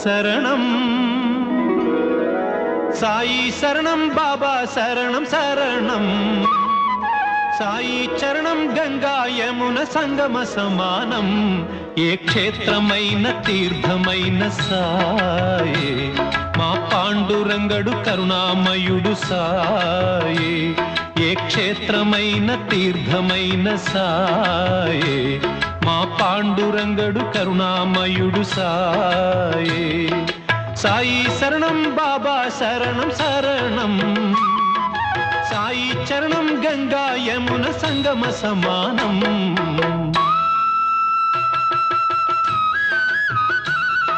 శరణం సాయి శరణం బాబా శరణం శరణం సాయి చరణం గంగా యమున సంగమ సమానం ఏ క్షేత్రమైన తీర్థమైన సాయే మా పాండురంగడు కరుణామయుడు సాయే ఏ క్షేత్రమైన తీర్థమైన సాయే మా పాండురంగడు కరుణామయుడు సాయే సాయి శరణం బాబా శరణం శరణం సాయి చరణం గంగా యమున సంగమ సమానం